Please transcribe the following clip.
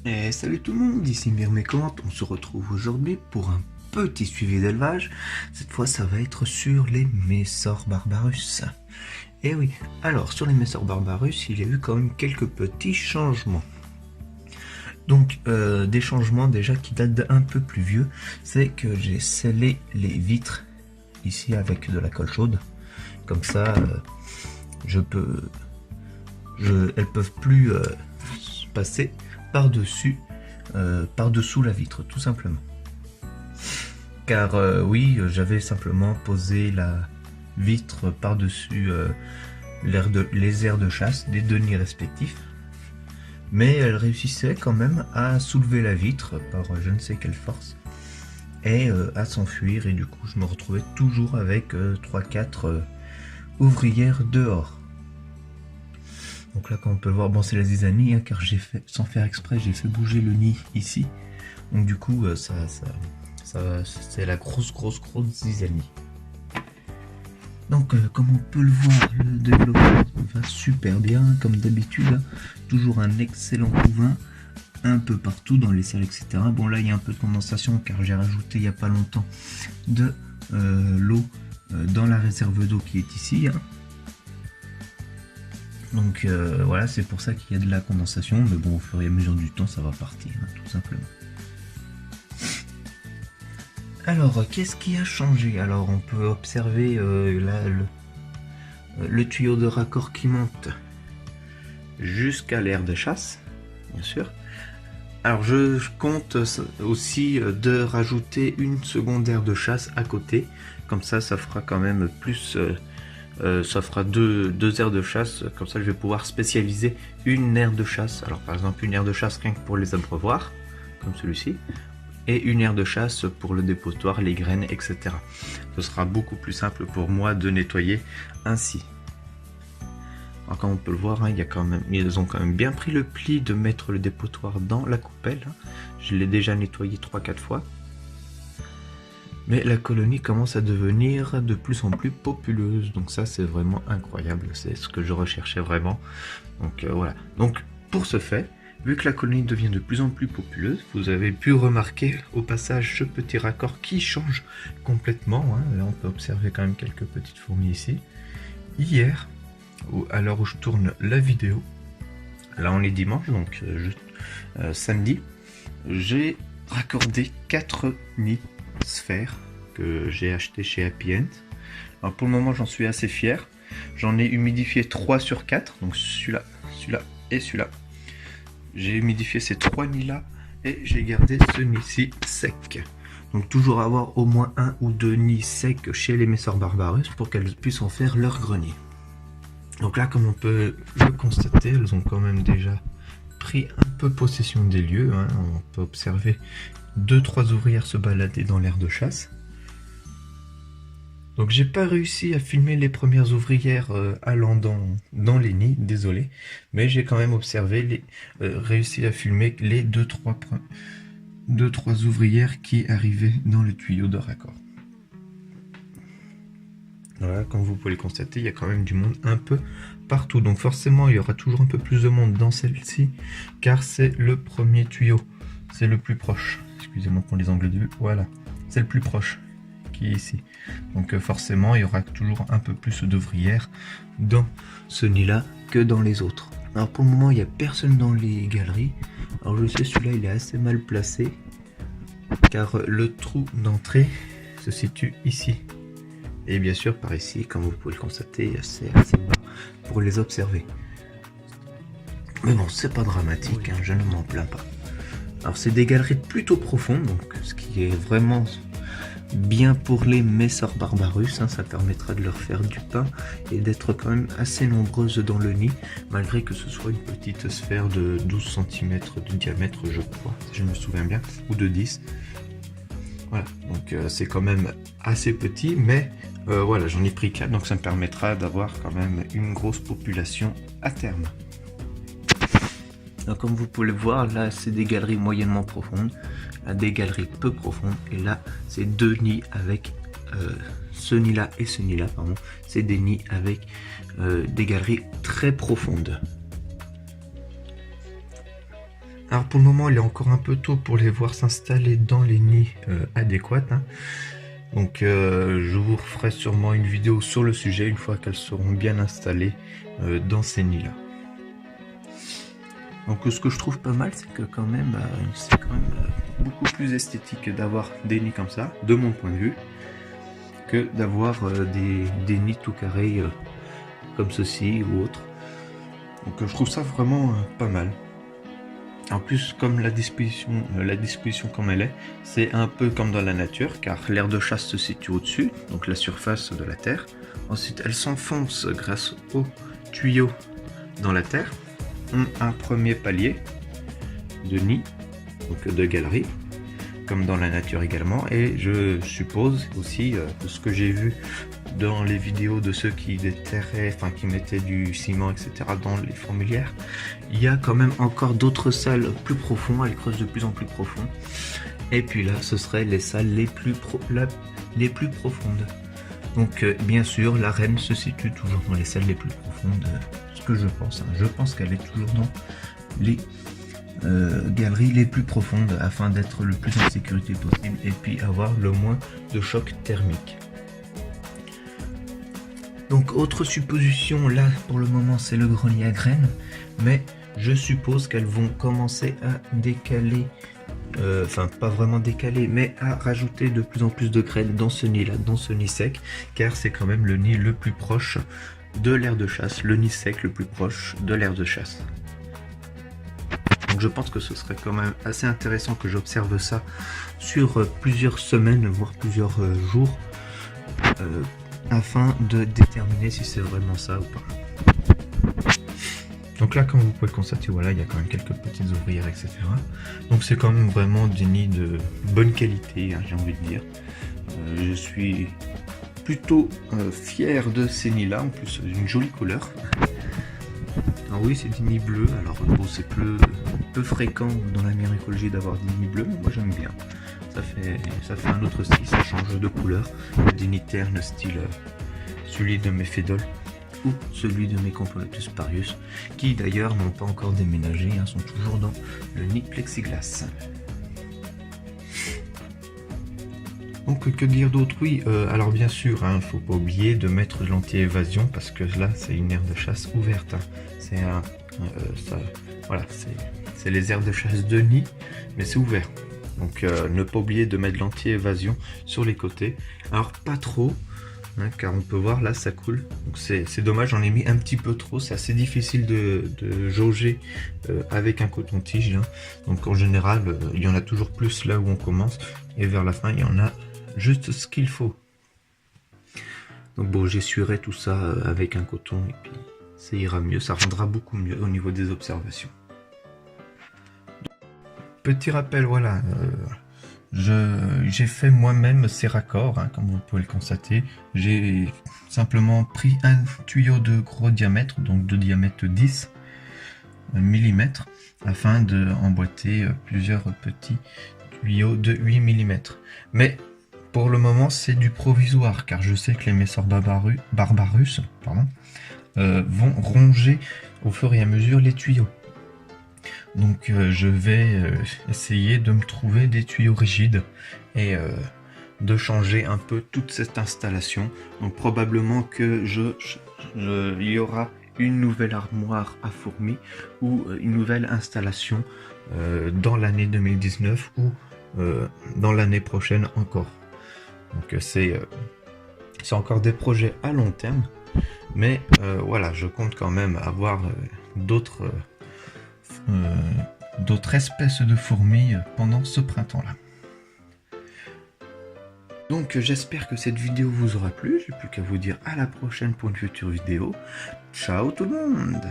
Et salut tout le monde, ici Myrmécante, on se retrouve aujourd'hui pour un petit suivi d'élevage. Cette fois ça va être sur les Messor Barbarus. Et oui, alors sur les Messor Barbarus, il y a eu quand même quelques petits changements. Donc des changements déjà qui datent d'un peu plus vieux, c'est que j'ai scellé les vitres ici avec de la colle chaude. Comme ça, elles peuvent plus passer par-dessus, par-dessous la vitre, tout simplement. Car oui, j'avais simplement posé la vitre par-dessus les aires de chasse des deux nids respectifs. Mais elle réussissait quand même à soulever la vitre par je ne sais quelle force et à s'enfuir, et du coup je me retrouvais toujours avec 3-4 ouvrières dehors. Donc là, comme on peut le voir, bon, c'est la zizanie, hein, car j'ai fait, sans faire exprès, j'ai fait bouger le nid ici. Donc du coup, c'est la grosse zizanie. Donc comme on peut le voir, le développement va super bien, comme d'habitude. Hein. Toujours un excellent couvain, un peu partout dans les salles, etc. Bon, là, il y a un peu de condensation, car j'ai rajouté il n'y a pas longtemps de l'eau dans la réserve d'eau qui est ici. Hein. Donc voilà, c'est pour ça qu'il y a de la condensation, mais bon, au fur et à mesure du temps, ça va partir, hein, tout simplement. Alors, qu'est-ce qui a changé? Alors, on peut observer là le tuyau de raccord qui monte jusqu'à l'aire de chasse, bien sûr. Alors, je compte aussi de rajouter une seconde aire de chasse à côté, comme ça fera quand même plus... ça fera deux aires de chasse, comme ça je vais pouvoir spécialiser une aire de chasse. Alors par exemple une aire de chasse rien que pour les abreuvoirs, comme celui-ci, et une aire de chasse pour le dépotoir, les graines, etc. Ce sera beaucoup plus simple pour moi de nettoyer ainsi. Alors comme on peut le voir, hein, ils ont quand même bien pris le pli de mettre le dépotoir dans la coupelle. Je l'ai déjà nettoyé 3-4 fois. Mais la colonie commence à devenir de plus en plus populeuse, donc ça c'est vraiment incroyable, c'est ce que je recherchais vraiment. Donc voilà, donc pour ce fait, vu que la colonie devient de plus en plus populeuse, vous avez pu remarquer au passage ce petit raccord qui change complètement, hein. Là on peut observer quand même quelques petites fourmis ici. Hier, à l'heure où je tourne la vidéo, là on est dimanche, donc samedi, j'ai raccordé 4 nids sphères que j'ai acheté chez Happy End. Alors pour le moment j'en suis assez fier. J'en ai humidifié 3 sur 4, donc celui-là, celui-là et celui-là. J'ai humidifié ces 3 nids là et j'ai gardé ce nid-ci sec. Donc toujours avoir au moins 1 ou 2 nids secs chez les Messor Barbarus pour qu'elles puissent en faire leur grenier. Donc là, comme on peut le constater, elles ont quand même déjà pris un peu possession des lieux, hein. On peut observer 2-3 ouvrières se balader dans l'aire de chasse. Donc j'ai pas réussi à filmer les premières ouvrières allant dans les nids, désolé, mais j'ai quand même observé réussi à filmer les 2-3 ouvrières qui arrivaient dans le tuyau de raccord. Voilà, comme vous pouvez le constater, il y a quand même du monde un peu partout. Donc forcément, il y aura toujours un peu plus de monde dans celle-ci, car c'est le premier tuyau. C'est le plus proche. Excusez-moi pour les angles de vue. Voilà, c'est le plus proche qui est ici. Donc forcément, il y aura toujours un peu plus d'ouvrières dans ce nid-là que dans les autres. Alors pour le moment, il n'y a personne dans les galeries. Alors je sais, celui-là, il est assez mal placé, car le trou d'entrée se situe ici. Et bien sûr, par ici, comme vous pouvez le constater, c'est assez bas pour les observer. Mais bon, c'est pas dramatique, hein, je ne m'en plains pas. Alors, c'est des galeries plutôt profondes, donc ce qui est vraiment bien pour les Messor Barbarus, hein, ça permettra de leur faire du pain et d'être quand même assez nombreuses dans le nid, malgré que ce soit une petite sphère de 12 cm de diamètre, je crois, si je me souviens bien, ou de 10. Voilà, donc c'est quand même assez petit, mais voilà, j'en ai pris 4, donc ça me permettra d'avoir quand même une grosse population à terme. Donc, comme vous pouvez le voir, là c'est des galeries moyennement profondes, là des galeries peu profondes, et là c'est deux nids avec ce nid là et ce nid là, pardon, c'est des nids avec des galeries très profondes. Alors pour le moment, il est encore un peu tôt pour les voir s'installer dans les nids adéquats, hein. Donc je vous referai sûrement une vidéo sur le sujet une fois qu'elles seront bien installées dans ces nids là. Donc ce que je trouve pas mal, c'est que quand même c'est beaucoup plus esthétique d'avoir des nids comme ça, de mon point de vue, que d'avoir des nids tout carrés comme ceci ou autre. Donc je trouve ça vraiment pas mal. En plus, comme la disposition comme elle est, c'est un peu comme dans la nature, car l'aire de chasse se situe au-dessus, donc la surface de la terre. Ensuite, elle s'enfonce grâce aux tuyaux dans la terre. Un premier palier de nid, donc de galerie, comme dans la nature également. Et je suppose aussi, de ce que j'ai vu dans les vidéos de ceux qui déterraient, enfin qui mettaient du ciment, etc. dans les fourmilières, il y a quand même encore d'autres salles plus profondes, elles creusent de plus en plus profond. Et puis là, ce seraient les salles les plus profondes. Donc bien sûr, la reine se situe toujours dans les salles les plus profondes, ce que je pense. Je pense qu'elle est toujours dans les galeries les plus profondes afin d'être le plus en sécurité possible et puis avoir le moins de choc thermique. Donc autre supposition, là pour le moment c'est le grenier à graines, mais je suppose qu'elles vont commencer à décaler, enfin pas vraiment décaler, mais à rajouter de plus en plus de graines dans ce nid là, dans ce nid sec, car c'est quand même le nid le plus proche de l'aire de chasse, le nid sec le plus proche de l'aire de chasse. Donc je pense que ce serait quand même assez intéressant que j'observe ça sur plusieurs semaines, voire plusieurs jours, afin de déterminer si c'est vraiment ça ou pas. Donc là, comme vous pouvez le constater, voilà, il y a quand même quelques petites ouvrières, etc. Donc c'est quand même vraiment des nids de bonne qualité, hein, j'ai envie de dire. Je suis plutôt fier de ces nids-là, en plus d'une jolie couleur. Alors oui, c'est des nids bleus, alors bon, c'est peu fréquent dans la myrmécologie d'avoir des nids bleus, mais moi j'aime bien. Ça fait un autre style, ça change de couleur. Des nids ternes style celui de mes fédoles ou celui de mes Compsognathus parius, qui d'ailleurs n'ont pas encore déménagé, hein, sont toujours dans le nid plexiglas. Donc que dire d'autre? Oui, alors bien sûr, hein, faut pas oublier de mettre l'anti-évasion parce que là c'est une aire de chasse ouverte. Hein. Voilà, c'est les aires de chasse de nid, mais c'est ouvert. Donc ne pas oublier de mettre l'anti-évasion sur les côtés. Alors pas trop, hein, car on peut voir là ça coule. Donc c'est dommage, j'en ai mis un petit peu trop. C'est assez difficile de jauger avec un coton-tige. Hein. Donc en général, il y en a toujours plus là où on commence. Et vers la fin, il y en a juste ce qu'il faut. Donc bon, j'essuierai tout ça avec un coton et puis ça ira mieux. Ça rendra beaucoup mieux au niveau des observations. Petit rappel, voilà, j'ai fait moi-même ces raccords, hein, comme vous pouvez le constater. J'ai simplement pris un tuyau de gros diamètre, donc de diamètre 10 mm, afin d'emboîter plusieurs petits tuyaux de 8 mm. Mais pour le moment, c'est du provisoire, car je sais que les Messor Barbarus vont ronger au fur et à mesure les tuyaux. Donc je vais essayer de me trouver des tuyaux rigides et de changer un peu toute cette installation. Donc probablement que il y aura une nouvelle armoire à fourmis ou une nouvelle installation dans l'année 2019 ou dans l'année prochaine encore. Donc c'est encore des projets à long terme, mais voilà, je compte quand même avoir d'autres espèces de fourmis pendant ce printemps-là. Donc j'espère que cette vidéo vous aura plu. J'ai plus qu'à vous dire à la prochaine pour une future vidéo. Ciao tout le monde!